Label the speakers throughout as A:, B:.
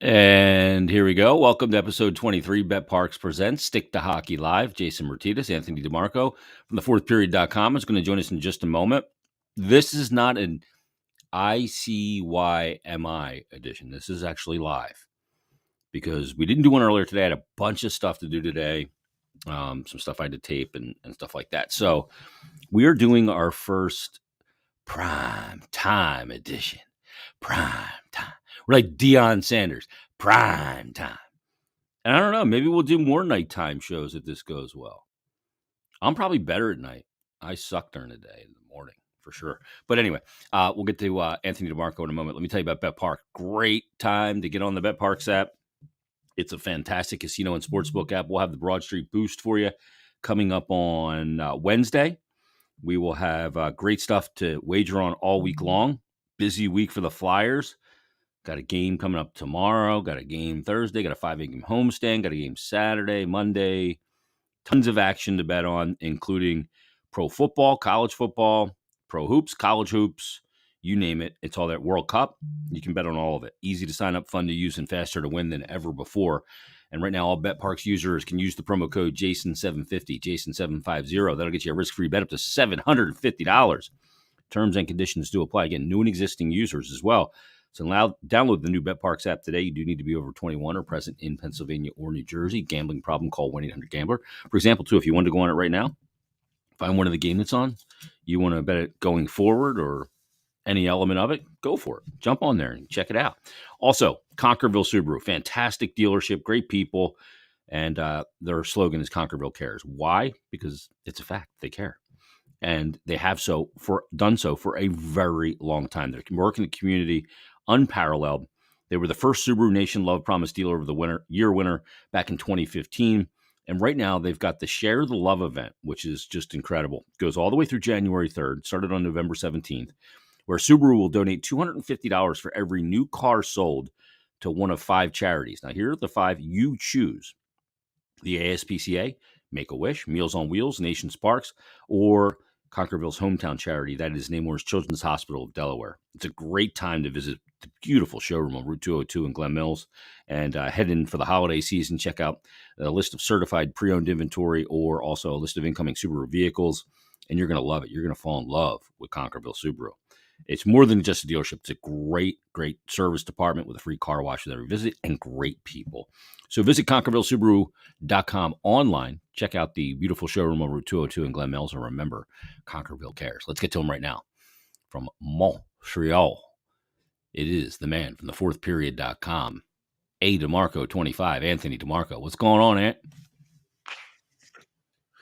A: And here we go. Welcome to episode 23. Bet Parks presents Stick to Hockey Live. Jason Martinez, Anthony DeMarco from thefourthperiod.com is going to join us in just a moment. This is not an ICYMI edition. This is actually live because we didn't do one earlier today. I had a bunch of stuff to do today, some stuff I had to tape and stuff like that. So we are doing our first prime time edition. Prime time. We're like Deion Sanders. Prime time. And I don't know, maybe we'll do more nighttime shows if this goes well. I'm probably better at night. I suck during the day, in the morning, for sure. But anyway, we'll get to Anthony DeMarco in a moment. Let me tell you about Bet Park. Great time to get on the Bet Parks app. It's a fantastic casino and sportsbook app. We'll have the Broad Street Boost for you coming up on Wednesday. We will have great stuff to wager on all week long. Busy week for the Flyers. Got a game coming up tomorrow. Got a game Thursday. Got a 5-game homestand. Got a game Saturday, Monday. Tons of action to bet on, including pro football, college football, pro hoops, college hoops, you name it. It's all that World Cup. You can bet on all of it. Easy to sign up, fun to use, and faster to win than ever before. And right now, all Bet Parks users can use the promo code JASON750, JASON750. That'll get you a risk-free bet up to $750. Terms and conditions do apply. Again, new and existing users as well. So download the new Bet Parks app today. You do need to be over 21 or present in Pennsylvania or New Jersey. Gambling problem, call 1-800-GAMBLER. For example, too, if you wanted to go on it right now, find one of the game that's on, you want to bet it going forward or any element of it, go for it. Jump on there and check it out. Also, Conquerville Subaru, fantastic dealership, great people, and their slogan is Conquerville Cares. Why? Because it's a fact. They care. And they have done so for a very long time. They're working in the community, unparalleled. They were the first Subaru Nation Love Promise dealer of the year winner back in 2015. And right now they've got the Share the Love event, which is just incredible. It goes all the way through January 3rd, started on November 17th, where Subaru will donate $250 for every new car sold to one of 5 charities. Now, here are the 5 you choose: the ASPCA, Make-A-Wish, Meals on Wheels, Nation Sparks, or Conquerville's hometown charity, that is Nemours Children's Hospital of Delaware. It's a great time to visit the beautiful showroom on Route 202 in Glen Mills and head in for the holiday season. Check out a list of certified pre-owned inventory or also a list of incoming Subaru vehicles, and you're going to love it. You're going to fall in love with Conquerville Subaru. It's more than just a dealership. It's a great, great service department with a free car wash with every visit and great people. So visit ConquervilleSubaru.com online. Check out the beautiful showroom on Route 202 in Glen Mills. And remember, Conquerville cares. Let's get to him right now. From Montreal, it is the man from thefourthperiod.com, A. DeMarco 25, Anthony DeMarco. What's going on, Ant?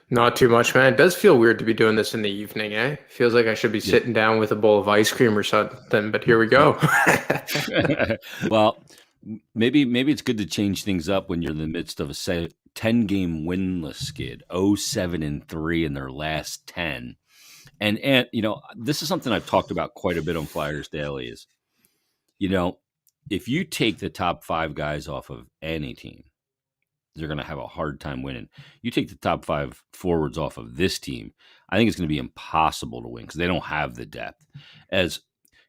B: Not too much, man. It does feel weird to be doing this in the evening, eh? Feels like I should be sitting down with a bowl of ice cream or something, but here we go.
A: Well, maybe it's good to change things up when you're in the midst of a 10-game winless skid, 0-7-3 in their last 10. And you know, this is something I've talked about quite a bit on Flyers Daily is, you know, if you take the top 5 guys off of any team, they're going to have a hard time winning. You take the top 5 forwards off of this team, I think it's going to be impossible to win because they don't have the depth. As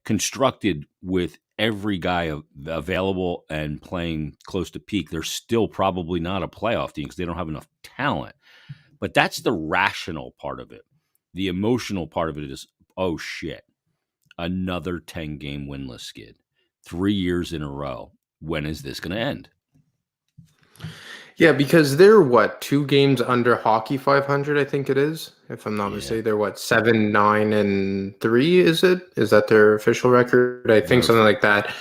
A: constructed with every guy available and playing close to peak, they're still probably not a playoff team because they don't have enough talent. But that's the rational part of it. The emotional part of it is, oh shit, another 10-game winless skid. 3 years in a row. When is this going to end?
B: Yeah, because they're 2 games under hockey 500, I think it is. If I'm not mistaken, they're 7-9-3, is it? Is that their official record? I think something like that.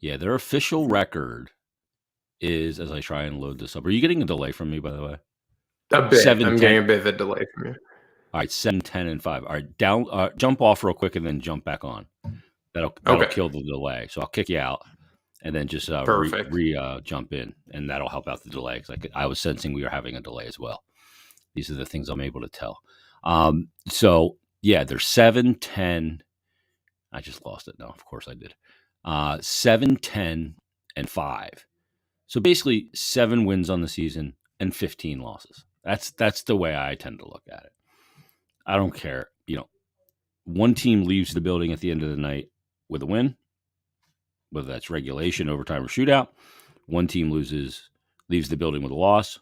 A: Yeah, their official record is, as I try and load this up. Are you getting a delay from me, by the way?
B: A bit. I'm getting a bit of a delay from you.
A: All right, 7-10-5. All right, jump off real quick and then jump back on. That'll kill the delay. So I'll kick you out. And then just jump in, and that'll help out the delay. Because I was sensing we were having a delay as well. These are the things I'm able to tell. So, yeah, they're 7-10. I just lost it. No, of course I did. 7-10-5. So basically 7 wins on the season and 15 losses. That's the way I tend to look at it. I don't care. You know, one team leaves the building at the end of the night with a win. whether that's regulation, overtime, or shootout. One team leaves the building with a loss,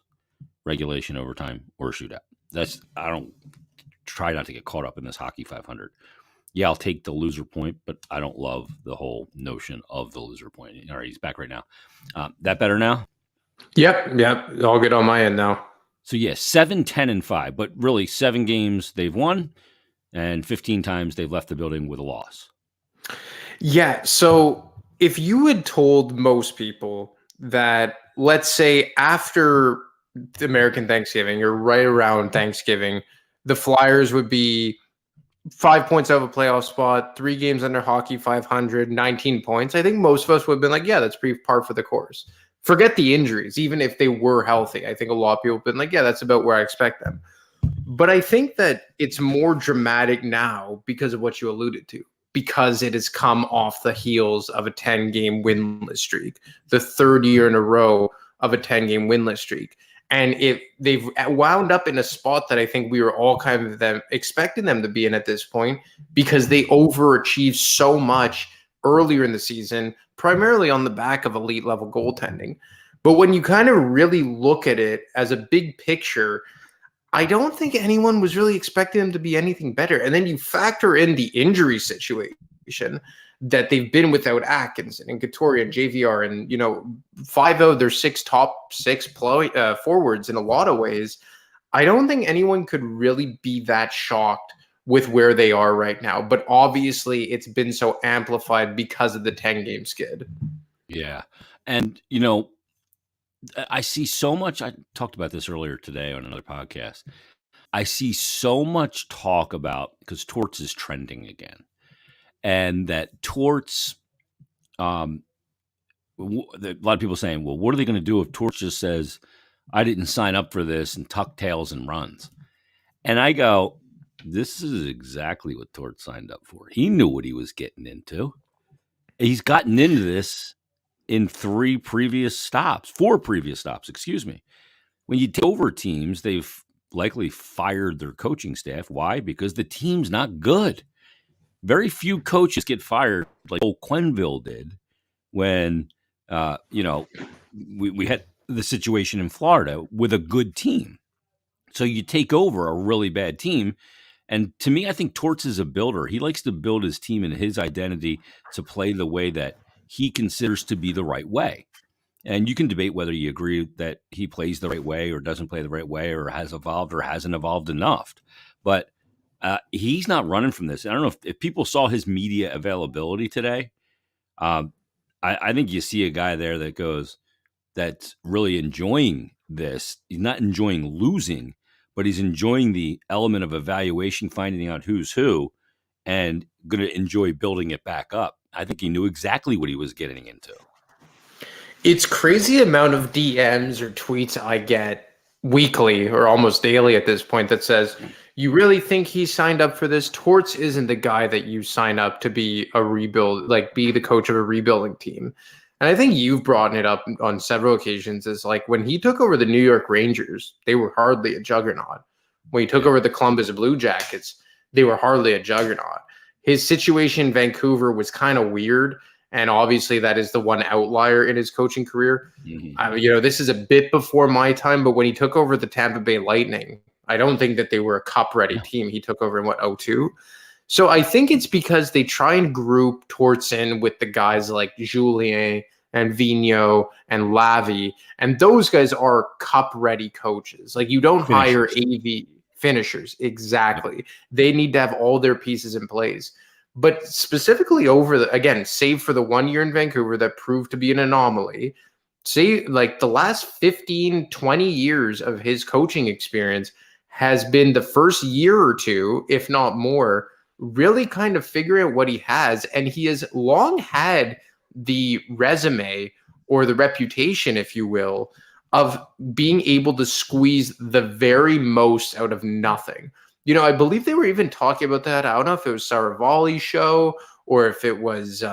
A: regulation, overtime, or shootout. I don't try not to get caught up in this hockey 500. Yeah, I'll take the loser point, but I don't love the whole notion of the loser point. All right, he's back right now. That better now?
B: Yep. All good on my end now.
A: So, 7, 10, and 5, but really 7 games they've won and 15 times they've left the building with a loss.
B: Yeah, so if you had told most people that, let's say after the American Thanksgiving or right around Thanksgiving, the Flyers would be 5 points out of a playoff spot, 3 games under hockey 500, 19 points, I think most of us would have been like, yeah, that's pretty par for the course. Forget the injuries, even if they were healthy. I think a lot of people have been like, yeah, that's about where I expect them. But I think that it's more dramatic now because of what you alluded to, because it has come off the heels of a 10-game winless streak, the third year in a row of a 10-game winless streak. And they've wound up in a spot that I think we were all kind of expecting them to be in at this point, because they overachieved so much earlier in the season, primarily on the back of elite level goaltending. But when you kind of really look at it as a big picture, I don't think anyone was really expecting them to be anything better. And then you factor in the injury situation that they've been without Atkinson and Couturier and JVR and, 5 of their top 6 forwards in a lot of ways. I don't think anyone could really be that shocked with where they are right now. But obviously it's been so amplified because of the 10-game skid.
A: Yeah. And, I see so much. I talked about this earlier today on another podcast. I see so much talk about, because Torts is trending again, and that Torts, a lot of people saying, well, what are they going to do if Torts just says, I didn't sign up for this, and tuck tails and runs? And I go, this is exactly what Torts signed up for. He knew what he was getting into. He's gotten into this in 4 previous stops, excuse me. When you take over teams, they've likely fired their coaching staff. Why? Because the team's not good. Very few coaches get fired like old Quenneville did when, we had the situation in Florida with a good team. So you take over a really bad team. And to me, I think Torts is a builder. He likes to build his team and his identity to play the way that he considers to be the right way. And you can debate whether you agree that he plays the right way or doesn't play the right way or has evolved or hasn't evolved enough. But he's not running from this. I don't know if people saw his media availability today. I think you see a guy there that's really enjoying this. He's not enjoying losing, but he's enjoying the element of evaluation, finding out who's who, and going to enjoy building it back up. I think he knew exactly what he was getting into.
B: It's crazy amount of DMs or tweets I get weekly or almost daily at this point that says, you really think he signed up for this? Torts isn't the guy that you sign up to be a rebuild, like be the coach of a rebuilding team. And I think you've brought it up on several occasions, is like when he took over the New York Rangers, they were hardly a juggernaut. When he took over the Columbus Blue Jackets, they were hardly a juggernaut. His situation in Vancouver was kind of weird, and obviously that is the one outlier in his coaching career. Mm-hmm. This is a bit before my time, but when he took over the Tampa Bay Lightning, I don't think that they were a cup-ready team. He took over in, 2002? So I think it's because they try and group Torts in with the guys like Julien and Vigneault and Lavi, and those guys are cup-ready coaches. Like, you don't hire AV finishers. Exactly. They need to have all their pieces in place. But specifically save for the 1 year in Vancouver that proved to be an anomaly, say like the last 15, 20 years of his coaching experience has been the first year or two, if not more, really kind of figure out what he has. And he has long had the resume or the reputation, if you will, of being able to squeeze the very most out of nothing. I believe they were even talking about that. I don't know if it was Saravalli's show or if it was,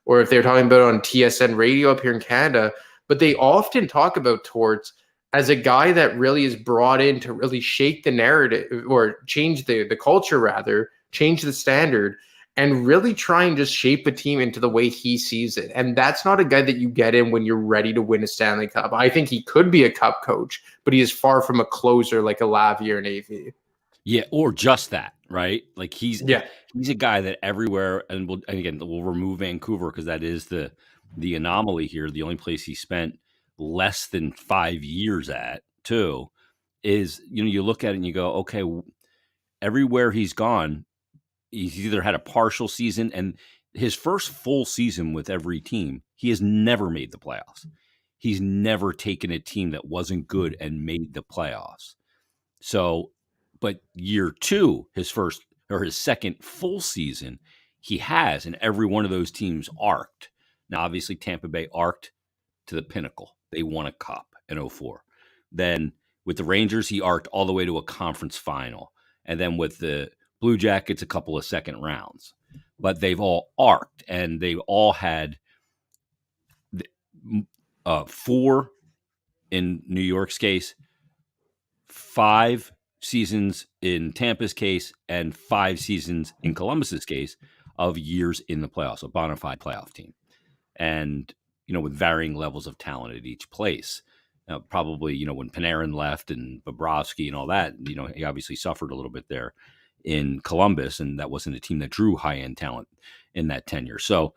B: or if they were talking about it on TSN radio up here in Canada, but they often talk about Torts as a guy that really is brought in to really shake the narrative or change the culture, rather, change the standard, and really try and just shape a team into the way he sees it. And that's not a guy that you get in when you're ready to win a Stanley Cup. I think he could be a cup coach, but he is far from a closer like a Lavie or an AV.
A: Yeah, or just that, right? Like he's
B: Yeah.
A: a guy that everywhere, and we'll remove Vancouver because that is the anomaly here. The only place he spent less than 5 years at, too, is you look at it and you go, okay, everywhere he's gone, he's either had a partial season, and his first full season with every team, he has never made the playoffs. He's never taken a team that wasn't good and made the playoffs. So, but year 2, his second full season, he has, and every one of those teams arced. Now, obviously, Tampa Bay arced to the pinnacle. They won a cup in 2004. Then with the Rangers, he arced all the way to a conference final. And then with the Blue Jackets, a couple of second rounds. But they've all arced, and they've all had 4 in New York's case, 5 seasons in Tampa's case, and 5 seasons in Columbus's case of years in the playoffs, a bona fide playoff team. And, with varying levels of talent at each place. Probably, when Panarin left and Bobrovsky and all that, he obviously suffered a little bit there in Columbus, and that wasn't a team that drew high-end talent in that tenure. So,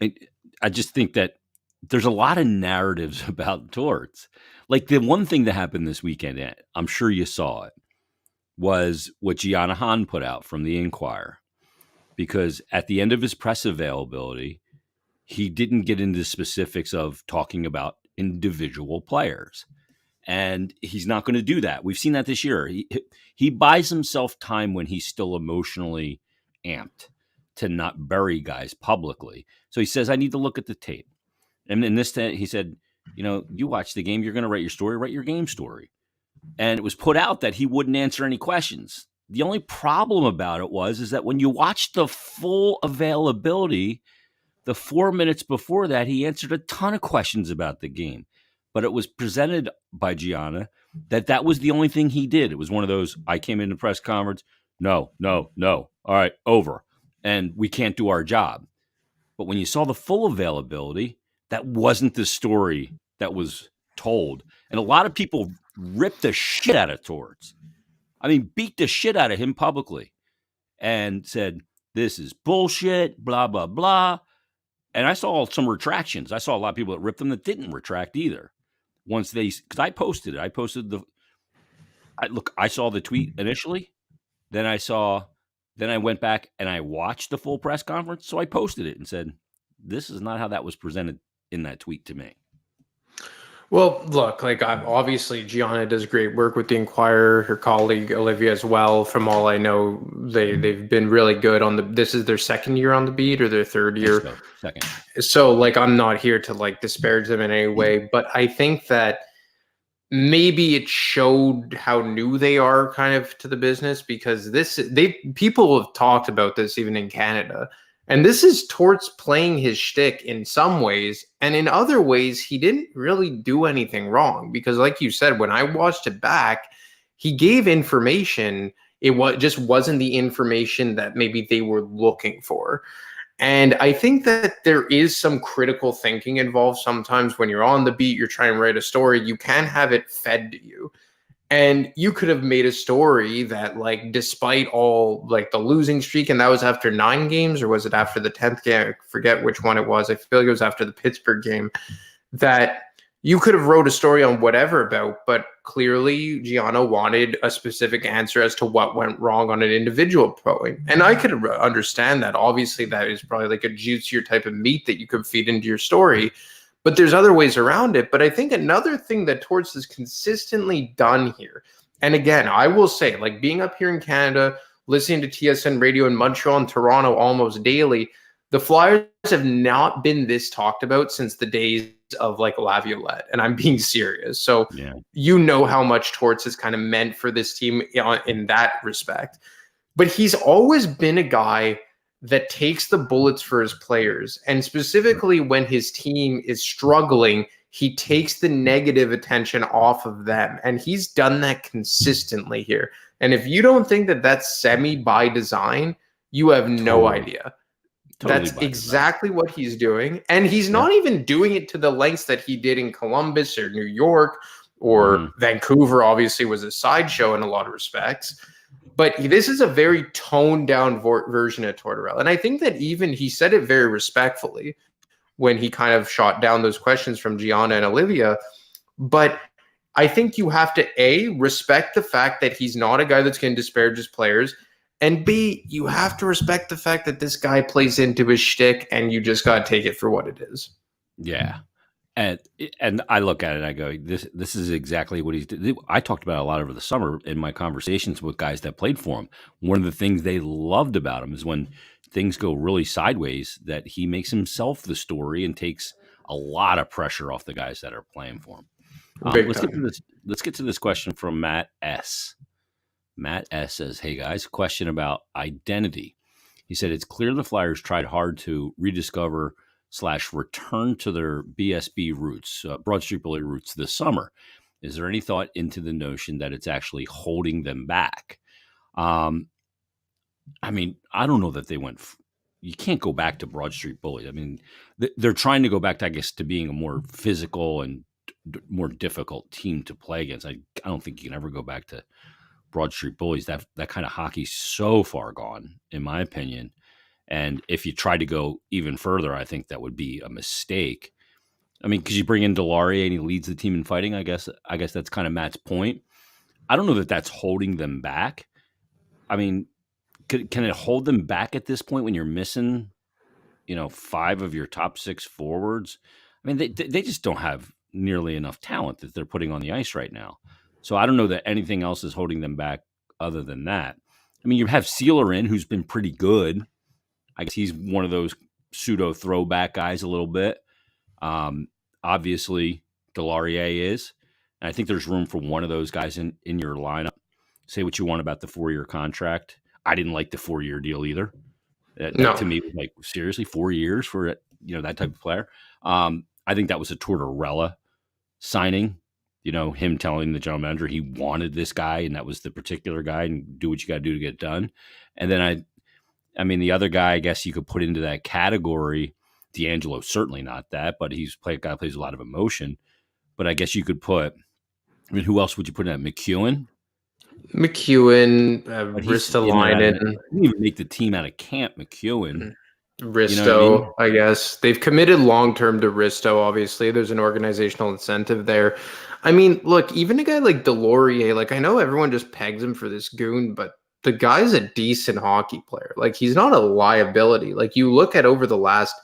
A: I just think that there's a lot of narratives about Torts. Like the one thing that happened this weekend, I'm sure you saw it, was what Gianna Hahn put out from the Inquirer. Because at the end of his press availability, he didn't get into the specifics of talking about individual players. And he's not going to do that. We've seen that this year. He buys himself time when he's still emotionally amped to not bury guys publicly. So he says, I need to look at the tape. And in this, he said, you watch the game, you're going to write your story, write your game story. And it was put out that he wouldn't answer any questions. The only problem about it is that when you watch the full availability, the 4 minutes before that, he answered a ton of questions about the game. But it was presented by Gianna that was the only thing he did. It was one of those, I came into press conference, no. All right, over. And we can't do our job. But when you saw the full availability, that wasn't the story that was told. And a lot of people ripped the shit out of Torts. I mean, beat the shit out of him publicly and said, this is bullshit, blah, blah, blah. And I saw some retractions. I saw a lot of people that ripped them that didn't retract either. Because I posted it. I saw the tweet initially. Then I went back and I watched the full press conference. So I posted it and said, this is not how that was presented in that tweet to me.
B: Well, look, obviously Gianna does great work with the Inquirer, her colleague Olivia as well. From all I know, they've been really good on this is their second year on the beat or their third year.
A: Second.
B: So I'm not here to disparage them in any way, but I think that maybe it showed how new they are kind of to the business, because people have talked about this even in Canada. And this is Torts playing his shtick in some ways, and in other ways, he didn't really do anything wrong. Because, like you said, when I watched it back, he gave information. It just wasn't the information that maybe they were looking for. And I think that there is some critical thinking involved sometimes when you're on the beat, you're trying to write a story, you can have it fed to you. And you could have made a story that, despite all, the losing streak, and that was after 9 games, or was it after the 10th game? I forget which one it was. I feel like it was after the Pittsburgh game, that you could have wrote a story on whatever about, but clearly Gianna wanted a specific answer as to what went wrong on an individual point. And I could understand that. Obviously, that is probably a juicier type of meat that you could feed into your story. But there's other ways around it. But I think another thing that Torts has consistently done here, and again, I will say, being up here in Canada, listening to TSN radio in Montreal and Toronto almost daily, the Flyers have not been this talked about since the days of Laviolette. And I'm being serious. So You know how much Torts has kind of meant for this team in that respect. But he's always been a guy that takes the bullets for his players. And specifically when his team is struggling, he takes the negative attention off of them. And he's done that consistently here. And if you don't think that that's semi by design, you have no
A: Totally.
B: idea.
A: Totally
B: That's
A: buy into that.
B: exactly what he's doing. And he's
A: Yeah.
B: not even doing it to the lengths that he did in Columbus or New York or
A: Mhm.
B: Vancouver, obviously, was a sideshow in a lot of respects. But this is a very toned down version of Tortorella. And I think that even he said it very respectfully when he kind of shot down those questions from Gianna and Olivia. But I think you have to A, respect the fact that he's not a guy that's going to disparage his players. And B, you have to respect the fact that this guy plays into his shtick and you just got to take it for what it is.
A: Yeah. And I look at it, I go, this is exactly what he's. I talked about it a lot over the summer in my conversations with guys that played for him. One of the things they loved about him is when things go really sideways, that he makes himself the story and takes a lot of pressure off the guys that are playing for him. Let's get to this. Let's get to this question from Matt S. Matt S says, "Hey guys, question about identity." He said, "It's clear the Flyers tried hard to rediscover / return to their BSB roots, Broad Street Bully roots this summer. Is there any thought into the notion that it's actually holding them back?" I mean, I don't know that they went. You can't go back to Broad Street Bully. I mean, they're trying to go back to, I guess, to being a more physical and more difficult team to play against. I don't think you can ever go back to Broad Street Bullies. That kind of hockey's so far gone, in my opinion. And if you try to go even further, I think that would be a mistake. I mean, because you bring in Delarier and he leads the team in fighting. I guess that's kind of Matt's point. I don't know that that's holding them back. I mean, can it hold them back at this point when you're missing, 5 of your top 6 forwards? I mean, they just don't have nearly enough talent that they're putting on the ice right now. So I don't know that anything else is holding them back other than that. I mean, you have Sealer in, who's been pretty good. I guess he's one of those pseudo throwback guys a little bit. Obviously, Delarier is. And I think there's room for one of those guys in your lineup. Say what you want about the 4-year contract. I didn't like the 4-year deal either. That to me was like, seriously, 4 years for that type of player. I think that was a Tortorella signing. Him telling the general manager he wanted this guy, and that was the particular guy, and do what you got to do to get it done. And then I mean, the other guy, I guess you could put into that category. D'Angelo, certainly not that, but he's a guy who plays a lot of emotion. But I guess you could put. I mean, who else would you put in that? McEwen,
B: Ristolainen.
A: Didn't even make the team out of camp. McEwen,
B: Risto,
A: you know what I mean?
B: I guess they've committed long term to Risto. Obviously, there's an organizational incentive there. I mean, look, even a guy like Delorier, like I know everyone just pegs him for this goon, but the guy's a decent hockey player. Like he's not a liability. Like you look at over the last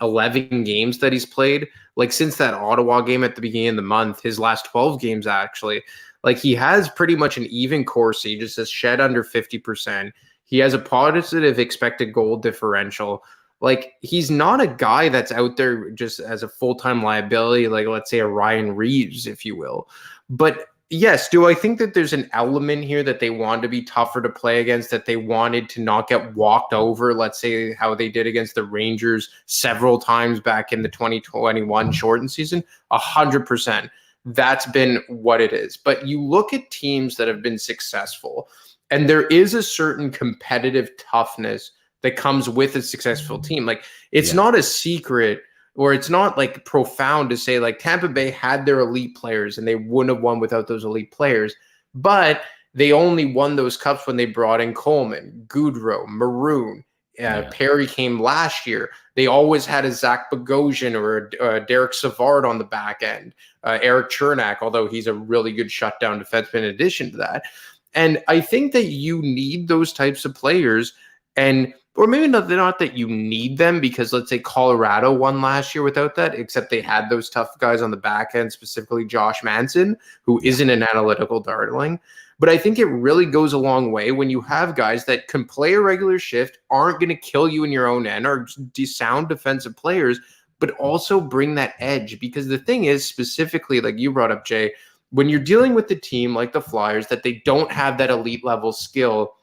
B: 11 games that he's played, like since that Ottawa game at the beginning of the month, his last 12 games actually, like he has pretty much an even course. He just has shed under 50%. He has a positive expected goal differential. Like he's not a guy that's out there just as a full-time liability, like let's say a Ryan Reeves, if you will. But yes, do I think that there's an element here that they want to be tougher to play against, that they wanted to not get walked over, let's say how they did against the Rangers several times back in the 2021 shortened season? 100%. That's been what it is. But you look at teams that have been successful, and there is a certain competitive toughness that comes with a successful team. Like it's not a secret, or it's not like profound to say like Tampa Bay had their elite players and they wouldn't have won without those elite players, but they only won those cups when they brought in Coleman, Goudreau, Maroon. Perry came last year. They always had a Zach Bogosian or a Derek Savard on the back end. Eric Chernak, although he's a really good shutdown defenseman in addition to that. And I think that you need those types of players, or maybe not that you need them, because let's say Colorado won last year without that, except they had those tough guys on the back end, specifically Josh Manson, who isn't an analytical darling. But I think it really goes a long way when you have guys that can play a regular shift, aren't going to kill you in your own end, are sound defensive players, but also bring that edge. Because the thing is, specifically, like you brought up, Jay, when you're dealing with the team like the Flyers, that they don't have that elite level skill,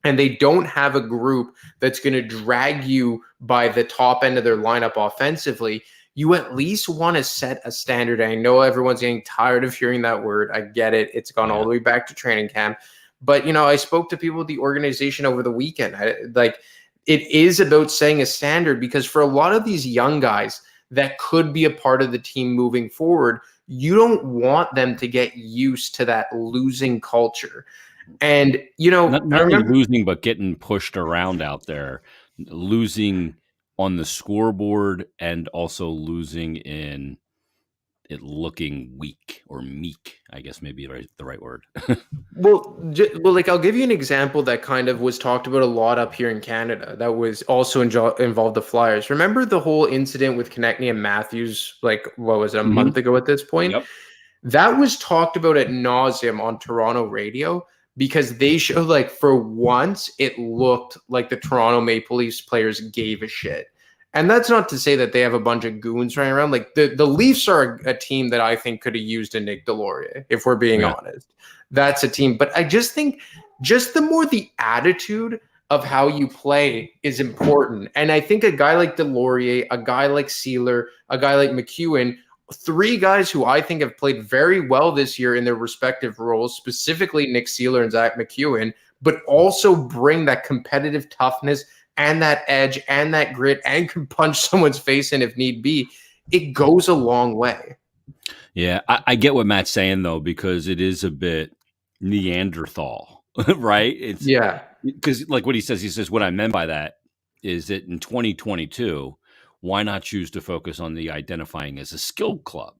B: and they don't have a group that's going to drag you by the top end of their lineup offensively, you at least want to set a standard. I know everyone's getting tired of hearing that word. I get it. It's gone all the way back to training camp. But I spoke to people at the organization over the weekend. It is about setting a standard, because for a lot of these young guys that could be a part of the team moving forward, you don't want them to get used to that losing culture. And
A: not only losing, but getting pushed around out there, losing on the scoreboard, and also losing in it looking weak or meek, I guess maybe the right word.
B: Well, like I'll give you an example that kind of was talked about a lot up here in Canada that was also involved the Flyers. Remember the whole incident with Konechny and Matthews, like what was it, a month ago at this point?
A: Yep.
B: That was talked about ad nauseum on Toronto radio, because they showed, like, for once it looked like the Toronto Maple Leafs players gave a shit. And that's not to say that they have a bunch of goons running around. Like the Leafs are a team that I think could have used a Nick Deslauriers, if we're being honest. That's a team. But I just think just the more the attitude of how you play is important. And I think a guy like Deslauriers, a guy like Seeler, a guy like McEwen, three guys who I think have played very well this year in their respective roles, specifically Nick Seeler and Zach McEwen, but also bring that competitive toughness and that edge and that grit, and can punch someone's face in if need be. It goes a long way.
A: Yeah, I get what Matt's saying, though, because it is a bit Neanderthal, right? It's because like what he says, what I meant by that is that in 2022, why not choose to focus on the identifying as a skilled club?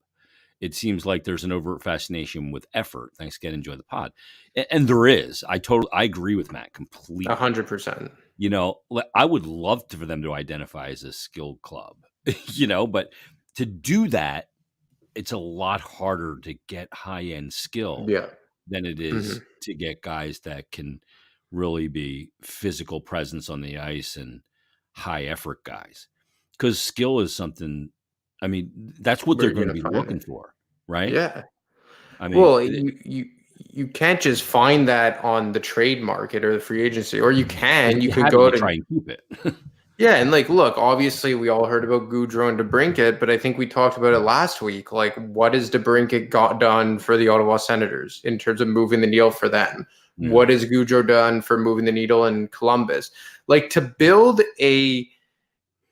A: It seems like there's an overt fascination with effort. Thanks again. Enjoy the pod. And there is. I agree with Matt completely.
B: 100%.
A: I would love for them to identify as a skilled club, but to do that, it's a lot harder to get high-end skill than it is to get guys that can really be physical presence on the ice and high effort guys. Because skill is something, I mean, that's what they're going to be looking for, right?
B: Yeah.
A: I mean,
B: well, you can't just find that on the trade market or the free agency, or you can go to
A: try and keep it.
B: Yeah, and like, look, obviously we all heard about Gaudreau and DeBrincat, but I think we talked about it last week. Like, what has DeBrincat got done for the Ottawa Senators in terms of moving the needle for them? Yeah. What has Gaudreau done for moving the needle in Columbus? Like, to build a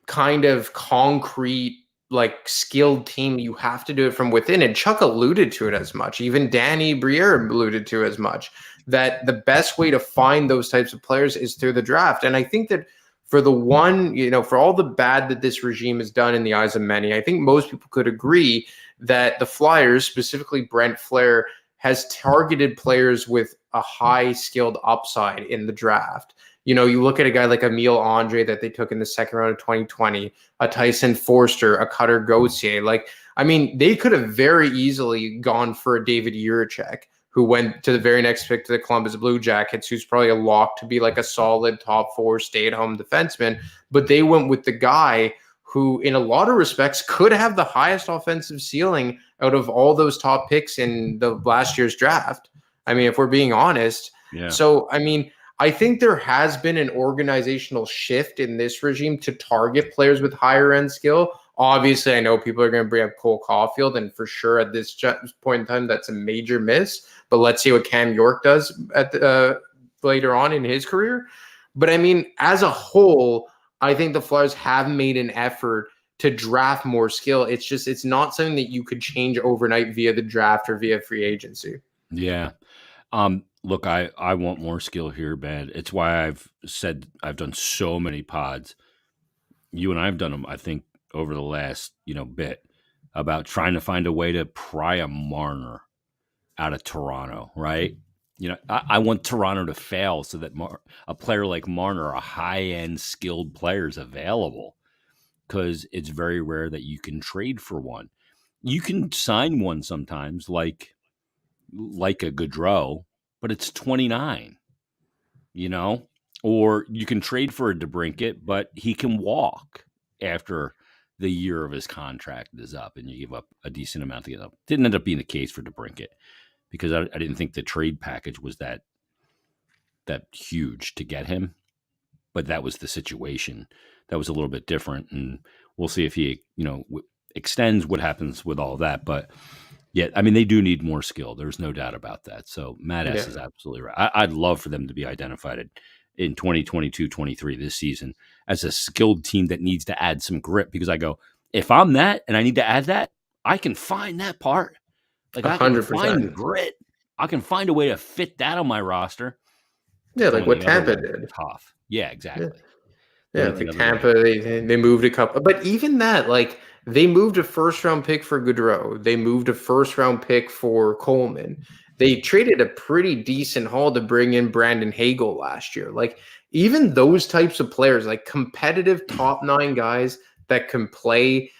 B: kind of concrete, like, skilled team, you have to do it from within. And Chuck alluded to it as much. Even Danny Briere alluded to it as much, that the best way to find those types of players is through the draft. And I think that for the one, for all the bad that this regime has done in the eyes of many, I think most people could agree that the Flyers, specifically Brent Flahr, has targeted players with a high skilled upside in the draft. You look at a guy like Emile Andre that they took in the second round of 2020, a Tyson Forster, a Cutter Gauthier. Like, I mean, they could have very easily gone for a David Jiricek, who went to the very next pick to the Columbus Blue Jackets, who's probably a lock to be like a solid top four stay-at-home defenseman. But they went with the guy who, in a lot of respects, could have the highest offensive ceiling out of all those top picks in the last year's draft. I mean, if we're being honest. Yeah. So, I mean, I think there has been an organizational shift in this regime to target players with higher end skill. Obviously, I know people are going to bring up Cole Caulfield, and for sure at this point in time, that's a major miss. But let's see what Cam York does at later on in his career. But I mean, as a whole, I think the Flyers have made an effort to draft more skill. It's not something that you could change overnight via the draft or via free agency.
A: Yeah. Look, I want more skill here, bad. It's why I've said I've done so many pods. You and I have done them, I think, over the last, bit about trying to find a way to pry a Marner out of Toronto, right? I want Toronto to fail so that a player like Marner, a high-end skilled player, is available, because it's very rare that you can trade for one. You can sign one sometimes, like a Gaudreau, but it's 29, or you can trade for a DeBrincat, but he can walk after the year of his contract is up, and you give up a decent amount to get up. Didn't end up being the case for DeBrincat, because I didn't think the trade package was that huge to get him, but that was the situation. That was a little bit different, and we'll see if he, extends, what happens with all that. But Yeah, I mean, they do need more skill. There's no doubt about that. So Matt S is
B: Yeah,
A: absolutely right. I'd love for them to be identified in 2022-23 this season as a skilled team that needs to add some grip, because I go, if I'm that and I need to add that, I can find that part. Like, I can find the
B: 100%.
A: grit. I can find a way to fit that on my roster.
B: Yeah, like
A: Going
B: what
A: the other
B: Tampa
A: way,
B: did.
A: tough. Yeah,
B: Yeah.
A: exactly.
B: Yeah,
A: Going it
B: like
A: the other way.
B: Tampa, they moved a couple, but even that, like they moved a first round pick for Goodrow. They moved a first round pick for Coleman. They traded a pretty decent haul to bring in Brandon Hagel last year. Like even those types of players, like competitive top nine guys that can play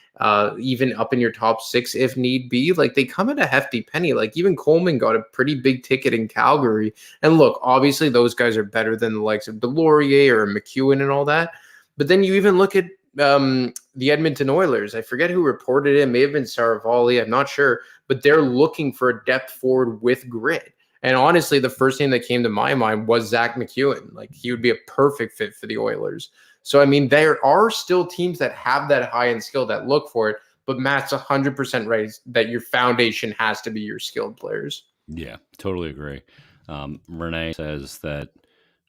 B: even up in your top six if need be, like they come at a hefty penny. Like even Coleman got a pretty big ticket in Calgary. And look, obviously those guys are better than the likes of Delorier or McEwen and all that. But then you even look at the Edmonton Oilers. I forget who reported it. It may have been Saravalli. I'm not sure. But they're looking for a depth forward with grit. And honestly, the first name that came to my mind was Zach McEwen. Like he would be a perfect fit for the Oilers. So, I mean, there are still teams that have that high end skill that look for it. But Matt's 100% right that your foundation has to be your skilled players.
A: Yeah, totally agree. Renee says that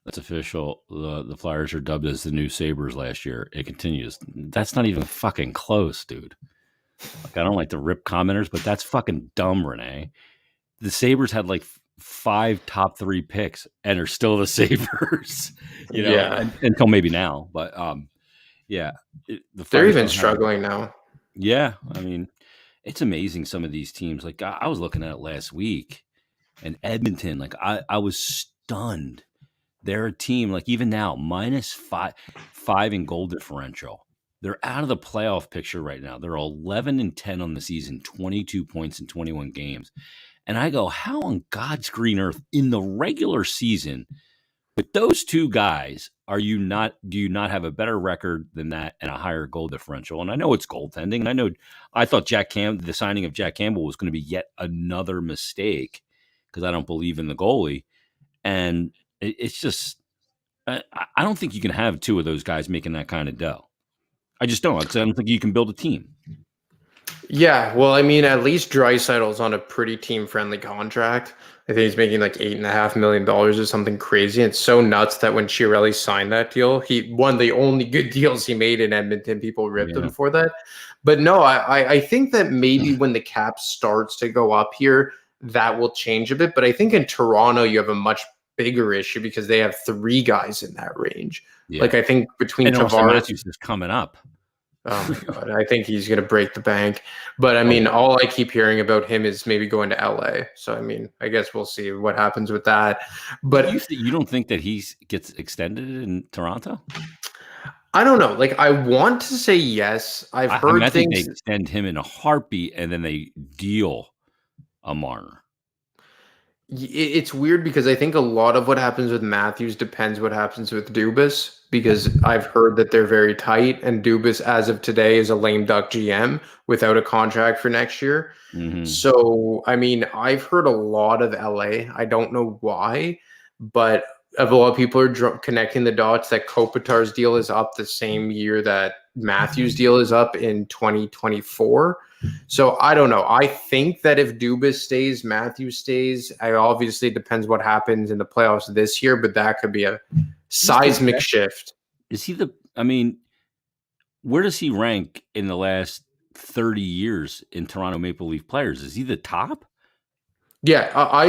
A: that's official. The Flyers are dubbed as the new Sabres last year. It continues. That's not even fucking close, dude. Like, I don't like to rip commenters, but that's fucking dumb, Renee. The Sabres had like five top three picks and are still the Sabres,
B: Yeah.
A: until maybe now. But yeah, the
B: They're
A: Flyers
B: even
A: don't have.
B: struggling now.
A: Yeah, I mean, it's amazing some of these teams. Like I was looking at it last week, and Edmonton. Like I was stunned. They're a team like even now -5 in goal differential. They're out of the playoff picture right now. They're 11-10 on the season, 22 points in 21 games. And I go, how on God's green earth in the regular season with those two guys do you not have a better record than that and a higher goal differential? And I know it's goaltending. And I thought the signing of Jack Campbell was going to be yet another mistake because I don't believe in the goalie. And it's just, I don't think you can have two of those guys making that kind of dough. I just don't. I don't think you can build a team.
B: Yeah, well, I mean, at least Dreisaitl's on a pretty team-friendly contract. I think he's making like $8.5 million or something crazy. It's so nuts that when Chiarelli signed that deal, he one of the only good deals he made in Edmonton. People ripped him
A: Yeah.
B: for that. But no, I think that maybe when the cap starts to go up here, that will change a bit. But I think in Toronto, you have a much bigger issue because they have three guys in that range.
A: Yeah.
B: Like I think between
A: And Austin
B: Tavares.
A: Matthews is coming up.
B: Oh my God. I think he's going to break the bank. But I mean, all I keep hearing about him is maybe going to LA. So, I mean, I guess we'll see what happens with that. But
A: You don't think that he gets extended in Toronto?
B: I don't know. Like, I want to say yes. I've heard
A: I think
B: things.
A: they extend him in a heartbeat and then they deal a Marner.
B: It's weird because I think a lot of what happens with Matthews depends what happens with Dubas because I've heard that they're very tight and Dubas as of today is a lame duck GM without a contract for next year.
A: Mm-hmm.
B: So, I mean, I've heard a lot of LA. I don't know why, but a lot of people are connecting the dots that Kopitar's deal is up the same year that Matthews' deal is up in 2024. So I don't know. I think that if Dubas stays, Matthews stays. I obviously depends what happens in the playoffs this year, but that could be a seismic shift.
A: Is he I mean, where does he rank in the last 30 years in Toronto Maple Leaf players? Is he the top?
B: Yeah, I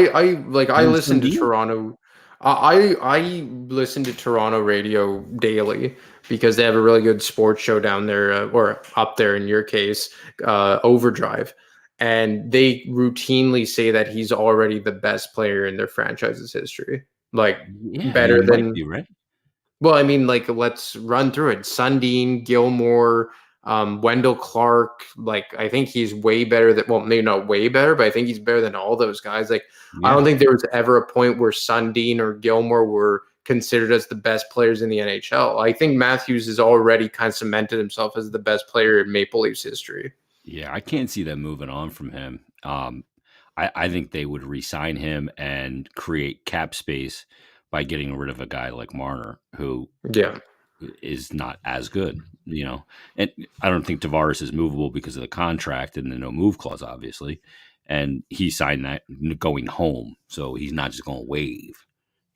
B: listen to
A: Sundin?
B: Toronto. I listen to Toronto radio daily because they have a really good sports show down there, or up there in your case, Overdrive, and they routinely say that he's already the best player in their franchise's history, like
A: Yeah,
B: better
A: he might
B: than.
A: be, right?
B: Well, I mean, like let's run through it. Sundin, Gilmore, Wendell Clark. Like I think he's way better than. Well, maybe not way better, but I think he's better than all those guys. Like I don't think there was ever a point where Sundin or Gilmore were considered as the best players in the NHL. I think Matthews has already kind of cemented himself as the best player in Maple Leafs history.
A: Yeah, I can't see them moving on from him. I think they would re-sign him and create cap space by getting rid of a guy like Marner, who
B: Yeah.
A: is not as good, And I don't think Tavares is movable because of the contract and the no move clause, obviously. and he signed that going home, so he's not just going to waive,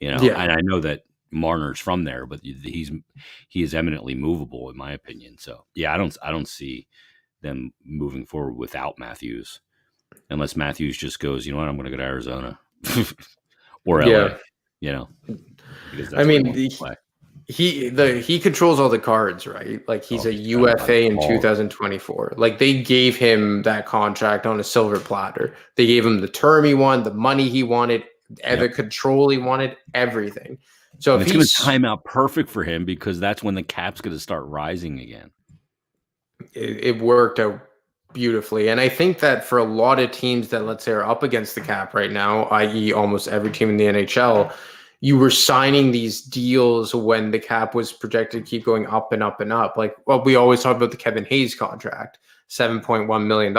B: Yeah.
A: And I know that Marner's from there, but he is eminently movable in my opinion. So yeah, I don't see them moving forward without Matthews, unless Matthews just goes, you know what, I'm going to go to Arizona or LA,
B: Yeah.
A: Because
B: I
A: that's where he
B: mean,
A: wants to play.
B: he controls all the cards, right? Like he's a
A: He's
B: UFA in
A: all-
B: 2024. Like they gave him that contract on a silver platter. They gave him the term he wanted, the money he wanted, the control he wanted, everything. So
A: and
B: if
A: it's going to
B: he's
A: time out perfect for him because that's when the cap's going to start rising again.
B: it worked out beautifully. And I think that for a lot of teams that, let's say, are up against the cap right now, i.e., almost every team in the NHL, you were signing these deals when the cap was projected to keep going up and up and up. Like, well, we always talk about the Kevin Hayes contract, $7.1 million.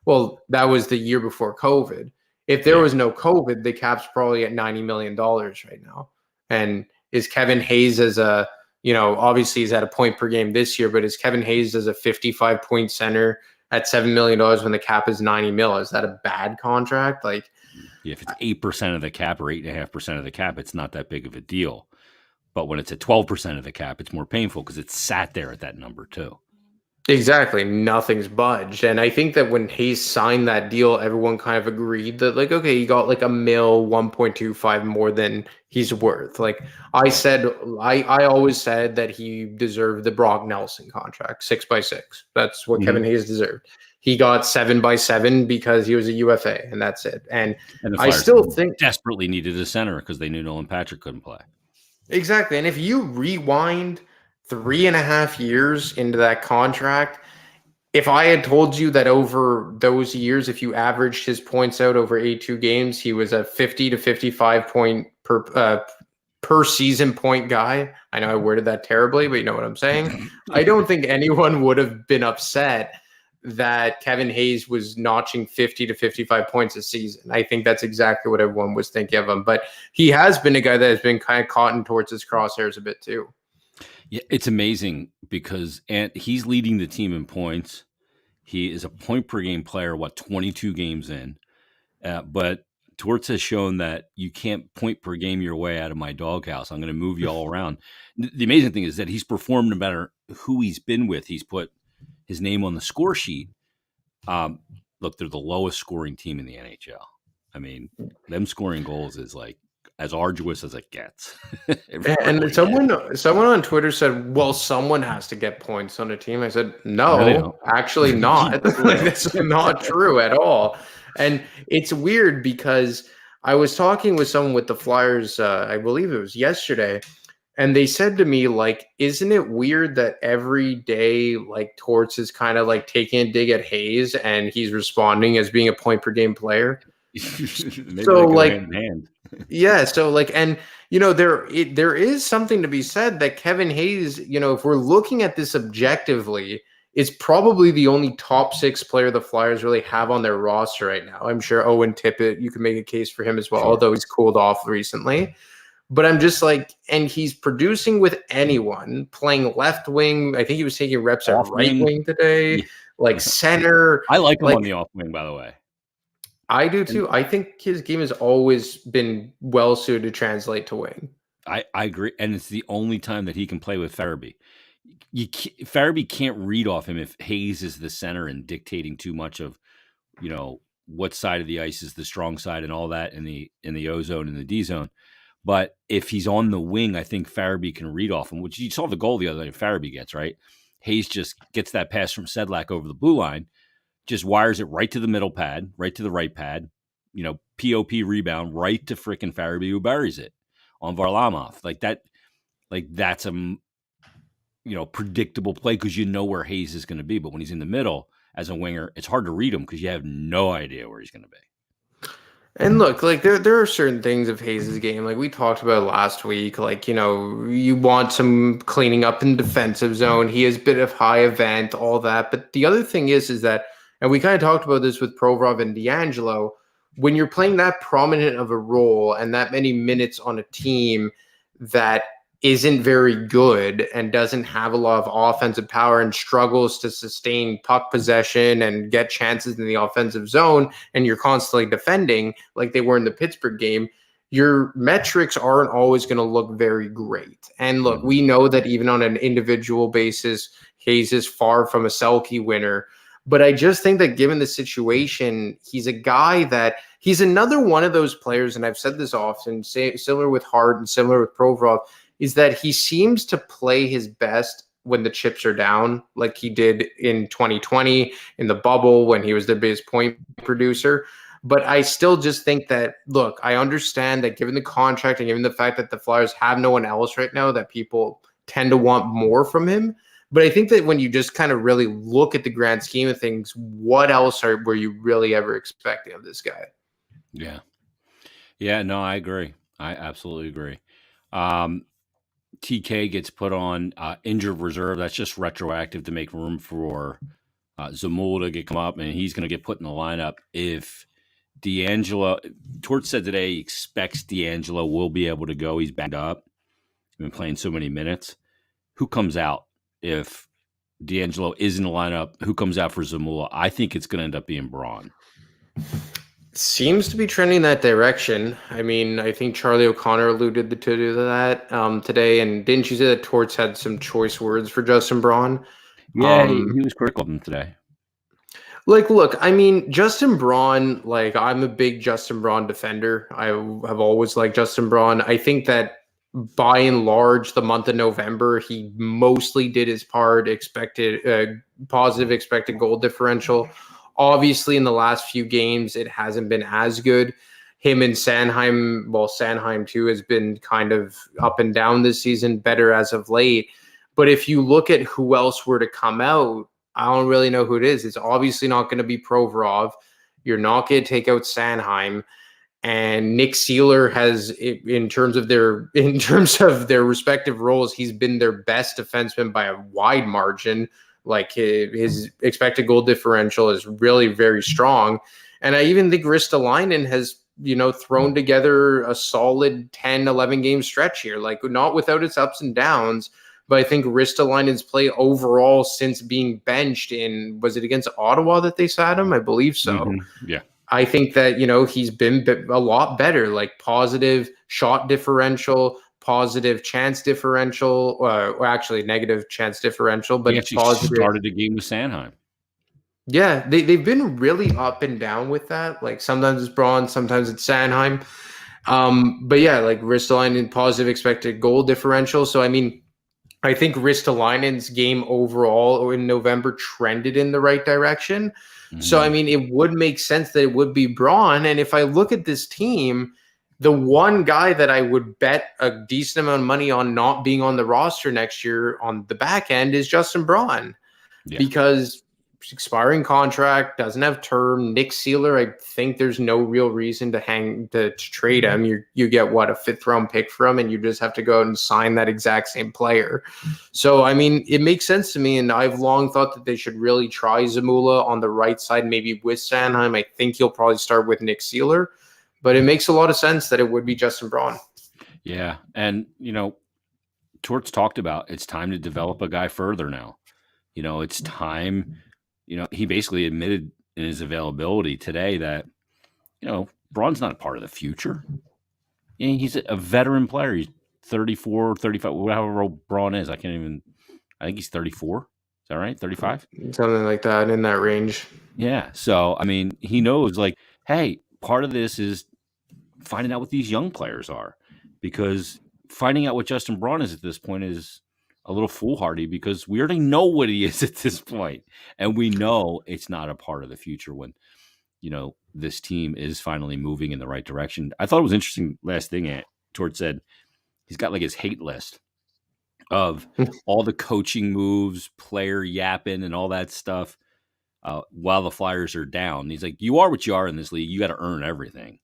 B: Well, that was the year before COVID. If there was no COVID, the cap's probably at $90 million right now. And is Kevin Hayes as a, obviously he's at a point per game this year, but is Kevin Hayes as a 55-point center at $7 million when the cap is 90 mil? Is that a bad contract? Like,
A: if it's 8% of the cap or 8.5% of the cap, it's not that big of a deal. But when it's at 12% of the cap, it's more painful because it's sat there at that number too.
B: Exactly. Nothing's budged. And I think that when Hayes signed that deal, everyone kind of agreed that, like, okay, he got like a mil, 1.25 more than he's worth. Like I always said that he deserved the Brock Nelson contract, 6x6. That's what Kevin Hayes deserved. He got 7x7 because he was a UFA, and that's it. And I still think
A: desperately needed a center because they knew Nolan Patrick couldn't play.
B: Exactly. And if you rewind 3.5 years into that contract, if I had told you that over those years, if you averaged his points out over 82 games, he was a 50 to 55 point per season point guy. I know I worded that terribly, but you know what I'm saying? I don't think anyone would have been upset that Kevin Hayes was notching 50 to 55 points a season. I think that's exactly what everyone was thinking of him. But he has been a guy that has been kind of caught in towards his crosshairs a bit too.
A: Yeah, it's amazing because he's leading the team in points. He is a point per game player, 22 games in. But Torts has shown that you can't point per game your way out of my doghouse. I'm going to move you all around. The amazing thing is that he's performed no matter who he's been with. He's put his name on the score sheet. Look, they're the lowest scoring team in the NHL. I mean, them scoring goals is like as arduous as it gets.
B: And someone on Twitter said, well, someone has to get points on a team. I said, no, actually not. Like, that's not true at all. And it's weird because I was talking with someone with the Flyers, I believe it was yesterday, and they said to me, like, isn't it weird that every day, like, Torts is kind of like taking a dig at Hayes and he's responding as being a point per game player?
A: So like, hand in hand.
B: Yeah. So like, and there is something to be said that Kevin Hayes, if we're looking at this objectively, is probably the only top 6 player the Flyers really have on their roster right now. I'm sure Owen Tippett, you can make a case for him as well, although he's cooled off recently. But I'm just like, and he's producing with anyone, playing left wing. I think he was taking reps at right wing today, like center.
A: I like him on the off wing, by the way.
B: I do too. I think his game has always been well suited to translate to wing.
A: I agree, and it's the only time that he can play with Farabee. Farabee can't read off him if Hayes is the center and dictating too much of, what side of the ice is the strong side and all that in the O zone and the D zone. But if he's on the wing, I think Farabee can read off him, which you saw the goal the other night Farabee gets, right? Hayes just gets that pass from Sedlak over the blue line, just wires it right to the middle pad, right to the right pad, POP rebound right to frickin' Farabee, who buries it on Varlamov. That's a predictable play because you know where Hayes is going to be. But when he's in the middle as a winger, it's hard to read him because you have no idea where he's going to be.
B: And look, like there are certain things of Hayes' game, like we talked about last week, like, you want some cleaning up in defensive zone. He has a bit of high event, all that. But the other thing is that, and we kind of talked about this with Provorov and D'Angelo, when you're playing that prominent of a role and that many minutes on a team that isn't very good and doesn't have a lot of offensive power and struggles to sustain puck possession and get chances in the offensive zone, and you're constantly defending like they were in the Pittsburgh game, your metrics aren't always going to look very great. And look, we know that even on an individual basis, Hayes is far from a Selke winner. But I just think that given the situation, he's a guy that he's another one of those players, and I've said this often, similar with Hart and similar with Provorov, is that he seems to play his best when the chips are down, like he did in 2020 in the bubble when he was the biggest point producer. But I still just think that, look, I understand that given the contract and given the fact that the Flyers have no one else right now, that people tend to want more from him. But I think that when you just kind of really look at the grand scheme of things, what else were you really ever expecting of this guy?
A: Yeah. Yeah, no, I agree. I absolutely agree. TK gets put on injured reserve. That's just retroactive to make room for Zamula to come up, and he's going to get put in the lineup if DeAngelo. Torts said today he expects DeAngelo will be able to go. He's banged up. He's been playing so many minutes. Who comes out if DeAngelo is in the lineup? Who comes out for Zamula? I think it's going to end up being Braun.
B: Seems to be trending that direction. I mean, I think Charlie O'Connor alluded to that today. And didn't you say that Torts had some choice words for Justin Braun?
A: Yeah, he was critical of him today.
B: Like, look, I mean, Justin Braun, like, I'm a big Justin Braun defender. I have always liked Justin Braun. I think that by and large, the month of November, he mostly did his part, positive expected goal differential. Obviously, in the last few games, it hasn't been as good. Him and Sanheim, well, Sanheim too has been kind of up and down this season, better as of late. But if you look at who else were to come out, I don't really know who it is. It's obviously not going to be Provorov. You're not going to take out Sanheim. And Nick Seeler has, in terms of their respective roles, he's been their best defenseman by a wide margin. Like his expected goal differential is really very strong. And I even think Ristolainen has, thrown together a solid 10, 11 game stretch here, like not without its ups and downs. But I think Ristolainen's play overall since being benched was it against Ottawa that they sat him? I believe so.
A: Mm-hmm. Yeah.
B: I think that, he's been a lot better, like positive shot differential, positive chance differential, or actually negative chance differential, but
A: he actually
B: positive.
A: Started the game with Sanheim.
B: Yeah, they've been really up and down with that. Like sometimes it's Braun, sometimes it's Sanheim. But yeah, like Ristolainen, positive expected goal differential. So, I mean, I think Ristolainen's game overall in November trended in the right direction. Mm-hmm. So, I mean, it would make sense that it would be Braun. And if I look at this team, the one guy that I would bet a decent amount of money on not being on the roster next year on the back end is Justin Braun. Yeah. Because expiring contract, doesn't have term. Nick Seeler, I think there's no real reason to trade him. You get what, a 5th round pick from, and you just have to go out and sign that exact same player. So, I mean, it makes sense to me, and I've long thought that they should really try Zamula on the right side, maybe with Sanheim. I think he'll probably start with Nick Seeler, but it makes a lot of sense that it would be Justin Braun.
A: Yeah, and, Torts talked about it's time to develop a guy further now. It's time. He basically admitted in his availability today that, Braun's not a part of the future. He's a veteran player. He's 34, 35, however old Braun is. I think he's 34. Is that right? 35?
B: Something like that, in that range.
A: Yeah. So, I mean, he knows, like, hey, part of this is finding out what these young players are, because finding out what Justin Braun is at this point is a little foolhardy, because we already know what he is at this point, and we know it's not a part of the future when, this team is finally moving in the right direction. I thought it was interesting. Last thing Torts said, he's got like his hate list of all the coaching moves, player yapping, and all that stuff while the Flyers are down. He's like, you are what you are in this league. You got to earn everything.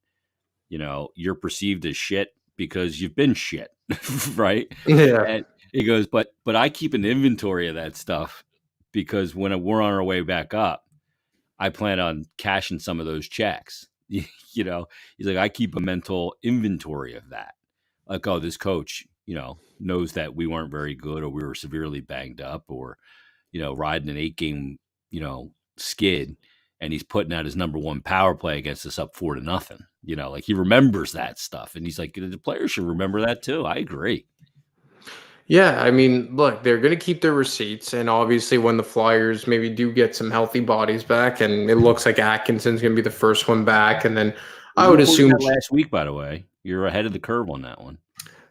A: You're perceived as shit because you've been shit, right?
B: Yeah.
A: And he goes, but I keep an inventory of that stuff, because when we're on our way back up, I plan on cashing some of those checks. He's like, I keep a mental inventory of that. Like, oh, this coach, knows that we weren't very good or we were severely banged up or, riding an 8-game, skid, and he's putting out his number one power play against us up 4-0. Like he remembers that stuff. And he's like, the players should remember that too. I agree.
B: Yeah, I mean, look, they're going to keep their receipts, and obviously, when the Flyers maybe do get some healthy bodies back, and it looks like Atkinson's going to be the first one back, and then I would assume
A: last week. By the way, you're ahead of the curve on that one.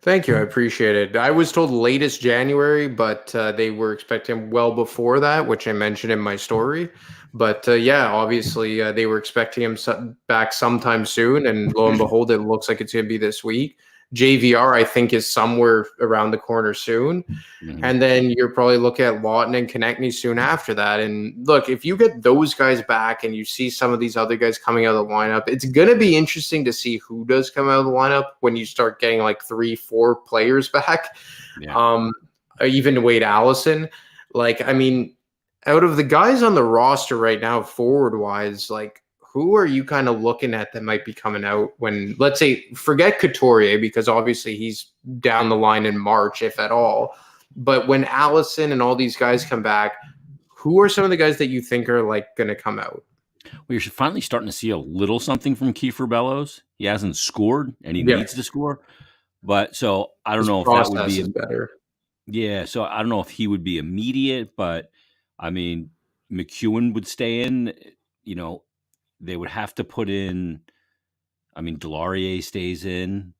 B: Thank you, I appreciate it. I was told latest January, but they were expecting well before that, which I mentioned in my story. But yeah, obviously, they were expecting him back sometime soon, and lo and behold, it looks like it's going to be this week. JVR, I think, is somewhere around the corner soon. Mm-hmm. And then you're probably looking at Lawton and Konechny soon after that. And look, if you get those guys back and you see some of these other guys coming out of the lineup, it's going to be interesting to see who does come out of the lineup when you start getting like 3-4 players back. Yeah. Even Wade Allison. Like, I mean, out of the guys on the roster right now, forward-wise, like, who are you kind of looking at that might be coming out when, let's say, forget Couturier, because obviously he's down the line in March, if at all. But when Allison and all these guys come back, who are some of the guys that you think are like going to come out?
A: Well, you're finally starting to see a little something from Kiefer Bellows. He hasn't scored, and he needs to score. But so I don't know if that would be
B: better.
A: Yeah, so I don't know if he would be immediate, but I mean, McEwen would stay in. They would have to put in. I mean, Delorier stays in.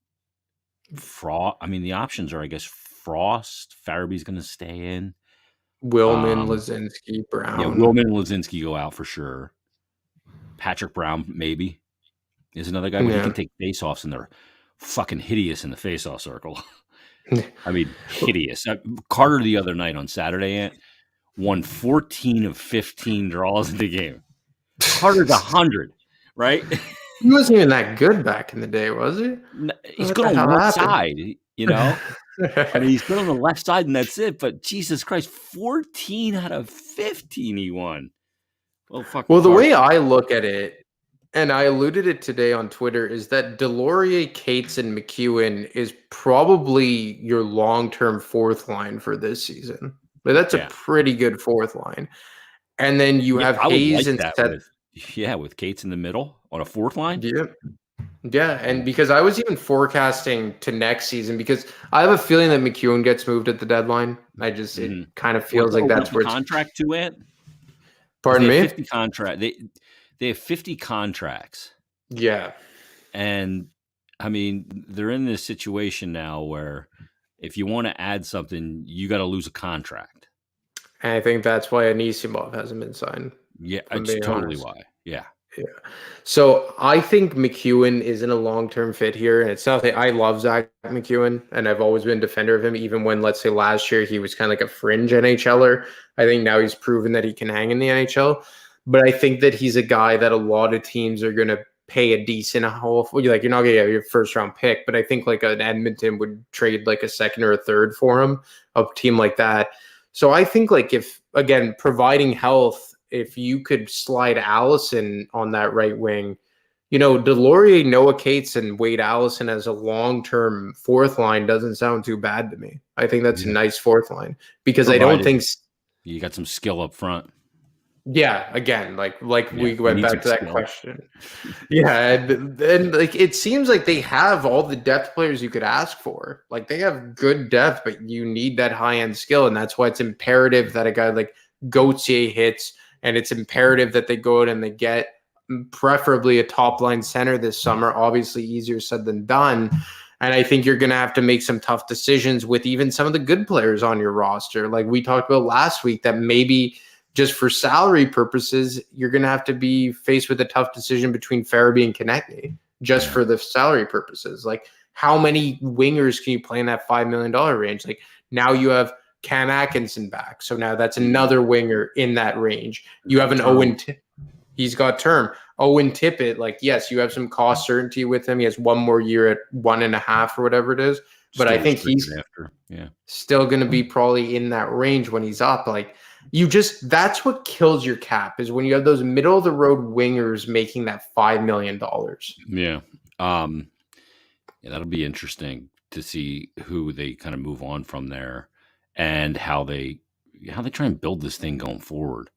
A: Frost. I mean, the options are, I guess, Frost. Farabee's going to stay in.
B: Willman, Lazinski, Brown.
A: Yeah, Willman and Lazinski go out for sure. Patrick Brown maybe is another guy, but he can take faceoffs, and they're fucking hideous in the faceoff circle. I mean, hideous. Carter the other night on Saturday won 14 of 15 draws in the game. Carter's 100, right?
B: He wasn't even that good back in the day, was he?
A: He's good on one side, I mean, he's good on the left side, and that's it. But Jesus Christ, 14 out of 15 he won.
B: Well, the way I look at it, and I alluded it today on Twitter, is that Delorier, Cates, and McEwen is probably your long-term fourth line for this season. But that's a pretty good fourth line. And then you have Hayes and Seth.
A: With Cates in the middle on a fourth line.
B: Yeah, and because I was even forecasting to next season, because I have a feeling that McEwen gets moved at the deadline. It kind of feels like that's where it's
A: contract to it.
B: Pardon me?
A: 50 contract. They have 50 contracts.
B: Yeah.
A: And I mean, they're in this situation now where if you want to add something, you got to lose a contract.
B: And I think that's why Anisimov hasn't been signed.
A: Yeah, it's totally why. Yeah.
B: So I think McEwen isn't a long-term fit here. And it's not that I love Zach McEwen, and I've always been a defender of him, even when, let's say, last year he was kind of like a fringe NHLer. I think now he's proven that he can hang in the NHL. But I think that he's a guy that a lot of teams are going to pay a decent haul for. Like, you're not going to get your first-round pick, but I think like an Edmonton would trade like a second or a third for him, a team like that. So I think, like, if, again, providing health, if you could slide Allison on that right wing, Delorier, Noah Cates, and Wade Allison as a long-term fourth line doesn't sound too bad to me. I think that's a nice fourth line, because I don't think
A: you got some skill up front.
B: Yeah, again, like we went back to that question. Yeah, and like it seems like they have all the depth players you could ask for. Like, they have good depth, but you need that high-end skill, and that's why it's imperative that a guy like Gauthier hits. And it's imperative that they go out and they get preferably a top-line center this summer. Obviously, easier said than done. And I think you're going to have to make some tough decisions with even some of the good players on your roster. Like we talked about last week, that maybe just for salary purposes, you're going to have to be faced with a tough decision between Farabee and Konechny just for the salary purposes. Like, how many wingers can you play in that $5 million range? Like, now you have Cam Atkinson back. So now that's another winger in that range. You have an Owen. He's got term. Owen Tippett, like, yes, you have some cost certainty with him. He has one more year at 1.5 or whatever it is. But I think he's still going to be probably in that range when he's up. Like, that's what kills your cap, is when you have those middle of the road wingers making that $5 million.
A: Yeah. That'll be interesting to see who they kind of move on from there and how they try and build this thing going forward.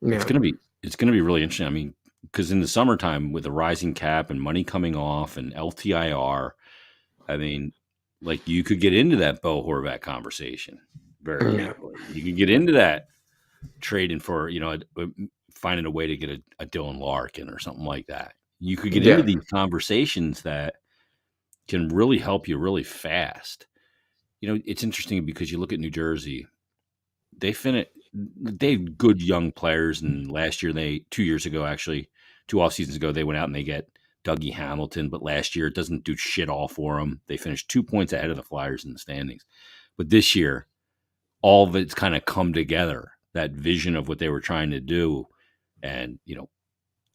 A: It's
B: Yeah.
A: gonna be really interesting. I mean, because in the summertime with the rising cap and money coming off and LTIR, I mean, like you could get into that Bo Horvat conversation very
B: Yeah.
A: easily. You could get into that trading for finding a way to get a Dylan Larkin or something like that. You could get into
B: Yeah.
A: these conversations that can really help you really fast. It's interesting because you look at New Jersey, they have good young players, and last year 2 years ago, actually 2 off seasons ago, they went out and they get Dougie Hamilton, but last year it doesn't do shit all for them. They finished 2 points ahead of the Flyers in the standings. But this year, all of it's kind of come together, that vision of what they were trying to do. And,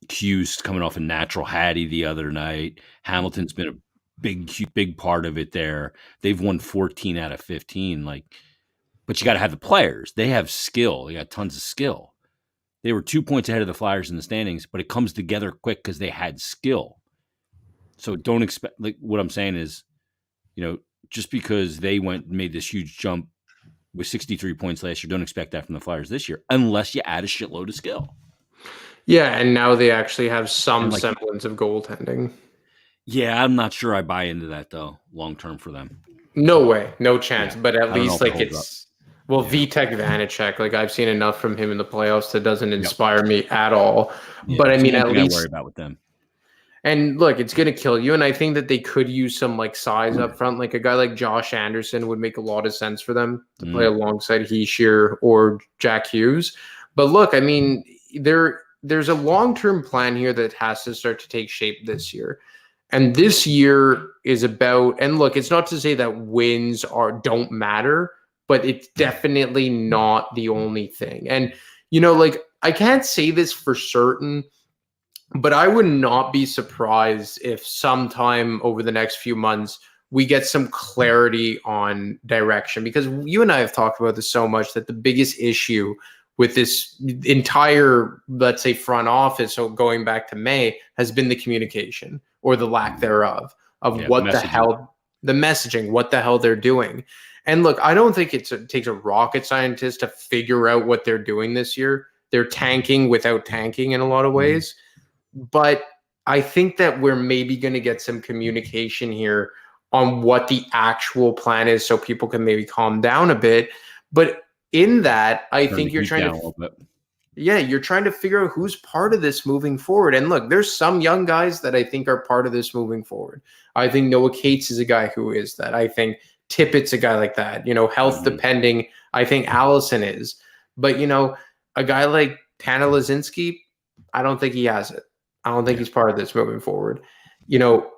A: Hughes coming off a natural Hattie the other night. Hamilton's been a big part of it there. They've won 14 out of 15. But you got to have the players. They have skill. They got tons of skill. They were 2 points ahead of the Flyers in the standings, but it comes together quick because they had skill. So don't expect, what I'm saying is, just because they made this huge jump with 63 points last year, don't expect that from the Flyers this year, unless you add a shitload of skill.
B: Yeah, and now they actually have some semblance of goaltending.
A: Yeah, I'm not sure I buy into that though, long term for them.
B: No way, no chance.
A: Yeah.
B: But at least it's Vitek Vanacek. I've seen enough from him in the playoffs that doesn't inspire me at all. Yeah, but I mean, at least
A: I worry about with them.
B: And look, it's going to kill you. And I think that they could use some size up front. Like a guy like Josh Anderson would make a lot of sense for them to play alongside Hischier or Jack Hughes. But look, I mean, there's a long-term plan here that has to start to take shape this year. And this year is about, and look, it's not to say that wins don't matter, but it's definitely not the only thing. And, I can't say this for certain, but I would not be surprised if sometime over the next few months we get some clarity on direction, because you and I have talked about this so much that the biggest issue with this entire, let's say, front office, so going back to May, has been the communication or the lack thereof of what the hell, the messaging, what the hell they're doing. And look, I don't think it takes a rocket scientist to figure out what they're doing this year. They're tanking without tanking in a lot of ways. But I think that we're maybe going to get some communication here on what the actual plan is so people can maybe calm down a bit. But in that, I think you're trying you're trying to figure out who's part of this moving forward. And look, there's some young guys that I think are part of this moving forward. I think Noah Cates is a guy who is that. I think Tippett's a guy like that, health depending. I think Allison is. But, a guy like Tana Lazinski, I don't think he has it. I don't think he's part of this moving forward.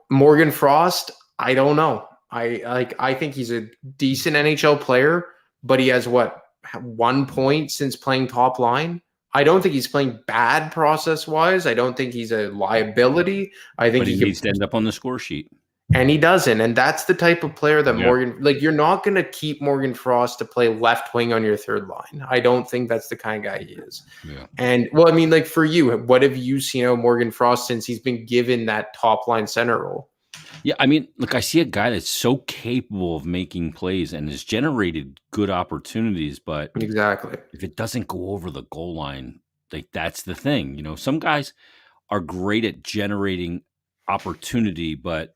B: Morgan Frost, I don't know. I think he's a decent NHL player, but he has 1 point since playing top line. I don't think he's playing bad process-wise. I don't think he's a liability. I think
A: he needs to end up on the score sheet.
B: And he doesn't. And that's the type of player that Morgan, you're not going to keep Morgan Frost to play left wing on your third line. I don't think that's the kind of guy he is. Yeah. And for you, what have you seen of Morgan Frost since he's been given that top line center role?
A: Yeah, I mean, look, I see a guy that's so capable of making plays and has generated good opportunities, but
B: exactly,
A: if it doesn't go over the goal line, that's the thing. Some guys are great at generating opportunity, but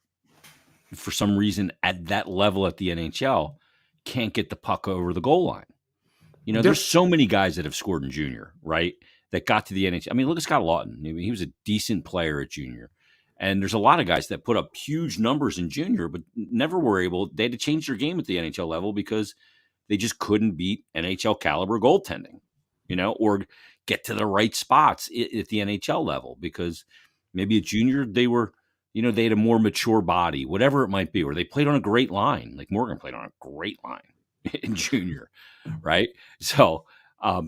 A: for some reason at that level at the NHL can't get the puck over the goal line. There's so many guys that have scored in junior, right? That got to the NHL. I mean, look at Scott Lawton. I mean, he was a decent player at junior. And there's a lot of guys that put up huge numbers in junior, but never were able. They had to change their game at the NHL level because they just couldn't beat NHL caliber goaltending, or get to the right spots at the NHL level because maybe at junior they were, they had a more mature body, whatever it might be, or they played on a great line. Like Morgan played on a great line in junior, right? So I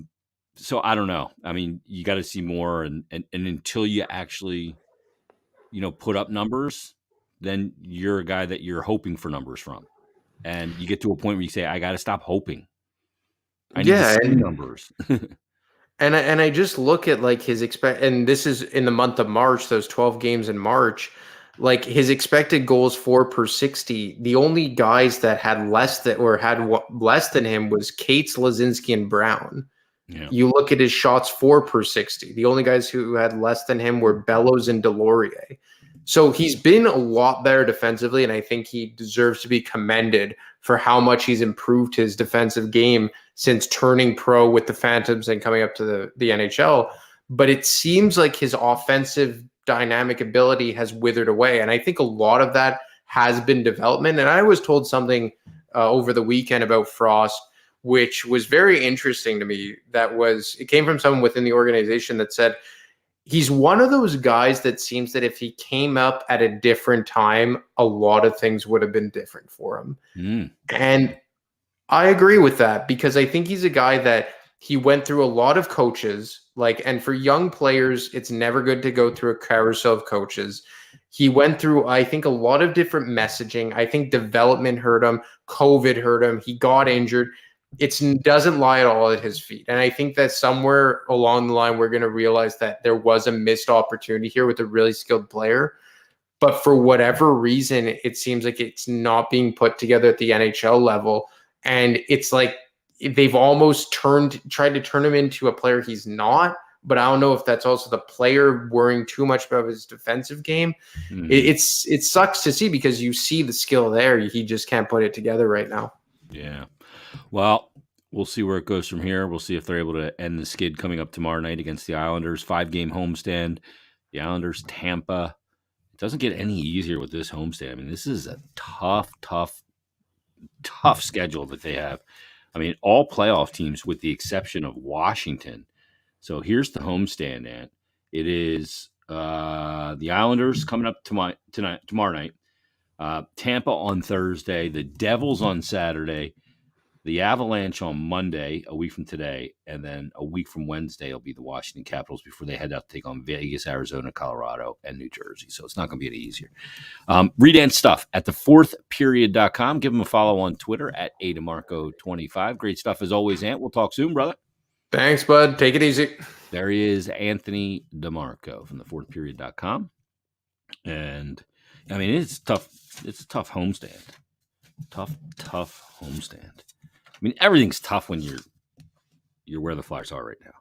A: don't know. I mean, you got to see more, and until you actually put up numbers, then you're a guy that you're hoping for numbers from. And you get to a point where you say, I got to stop hoping. I need to see numbers.
B: and I just look at his and this is in the month of March, those 12 games in March. like his expected goals for per 60, the only guys that had less than him was Cates, Lazinski, and Brown.
A: Yeah.
B: You look at his shots for per 60. The only guys who had less than him were Bellows and Delorier. So he's been a lot better defensively, and I think he deserves to be commended for how much he's improved his defensive game since turning pro with the Phantoms and coming up to the NHL. But it seems like his offensive dynamic ability has withered away. And I think a lot of that has been development. And I was told something over the weekend about Frost, which was very interesting to me. It came from someone within the organization that said, he's one of those guys that seems that if he came up at a different time, a lot of things would have been different for him. And I agree with that, because I think he's a guy that he went through a lot of coaches, and for young players, it's never good to go through a carousel of coaches. He went through, I think, a lot of different messaging. I think development hurt him. COVID hurt him. He got injured. It doesn't lie at all at his feet. And I think that somewhere along the line, we're going to realize that there was a missed opportunity here with a really skilled player. But for whatever reason, it seems like it's not being put together at the NHL level. And it's like they've almost tried to turn him into a player he's not. But I don't know if that's also the player worrying too much about his defensive game. It sucks to see, because you see the skill there. He just can't put it together right now.
A: Yeah. Well, we'll see where it goes from here. We'll see if they're able to end the skid coming up tomorrow night against the Islanders. 5-game homestand. The Islanders, Tampa. It doesn't get any easier with this homestand. I mean, this is a tough schedule that they have. I mean, all playoff teams with the exception of Washington. So here's the homestand, Ant. It is the Islanders coming up tomorrow night. Tampa on Thursday. The Devils on Saturday. The Avalanche on Monday, a week from today, and then a week from Wednesday will be the Washington Capitals before they head out to take on Vegas, Arizona, Colorado, and New Jersey. So it's not going to be any easier. Read Ant's stuff at thefourthperiod.com. Give him a follow on Twitter at ADeMarco25. Great stuff as always, Ant. We'll talk soon, brother.
B: Thanks, bud. Take it easy.
A: There he is, Anthony DeMarco from thefourthperiod.com. And, I mean, it's tough. It's a tough homestand. Tough homestand. I mean, everything's tough when you're where the Flyers are right now.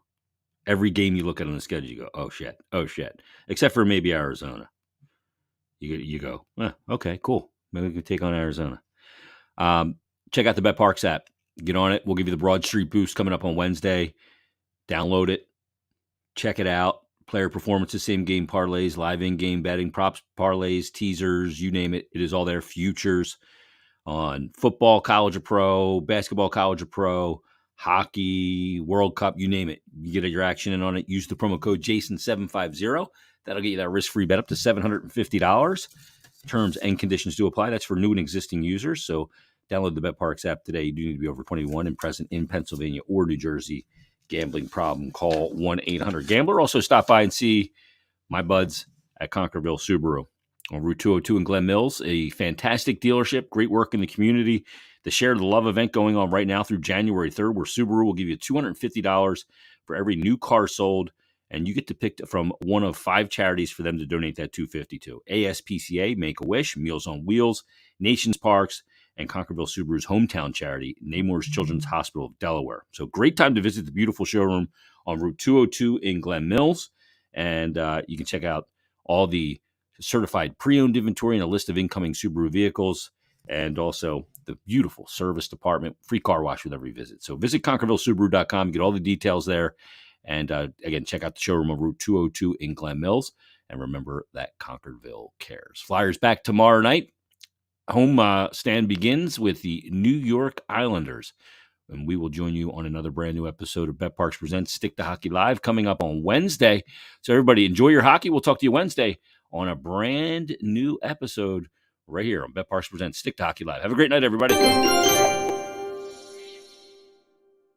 A: Every game you look at on the schedule, you go, oh shit. Except for maybe Arizona. You go, okay, cool. Maybe we can take on Arizona. Check out the BetParx app. Get on it. We'll give you the Broad Street Boost coming up on Wednesday. Download it. Check it out. Player performances, same game parlays, live in-game betting, props, parlays, teasers, you name it. It is all there. Futures on football, college or pro, basketball, college or pro, hockey, World Cup, you name it. You get your action in on it. Use the promo code JASON750. That'll get you that risk-free bet up to $750. Terms and conditions do apply. That's for new and existing users. So download the BetParx app today. You do need to be over 21 and present in Pennsylvania or New Jersey. Gambling problem, call 1-800-GAMBLER. Also stop by and see my buds at Conquerville Subaru on Route 202 in Glen Mills. A fantastic dealership, great work in the community. The Share the Love event going on right now through January 3rd, where Subaru will give you $250 for every new car sold, and you get to pick from one of 5 charities for them to donate that $250 to. ASPCA, Make-A-Wish, Meals on Wheels, Nations Parks, and Conquerville Subaru's hometown charity, Nemours Children's Hospital of Delaware. So great time to visit the beautiful showroom on Route 202 in Glen Mills. And you can check out all the certified pre-owned inventory and a list of incoming Subaru vehicles, and also the beautiful service department, free car wash with every visit. So visit ConquervilleSubaru.com, get all the details there. And again, check out the showroom on Route 202 in Glen Mills. And remember that Conquerville cares. Flyers back tomorrow night. Home stand begins with the New York Islanders. And we will join you on another brand new episode of BetParx Presents Stick to Hockey Live coming up on Wednesday. So everybody enjoy your hockey. We'll talk to you Wednesday on a brand new episode right here on BetParx Presents Stick to Hockey Live. Have a great night, everybody.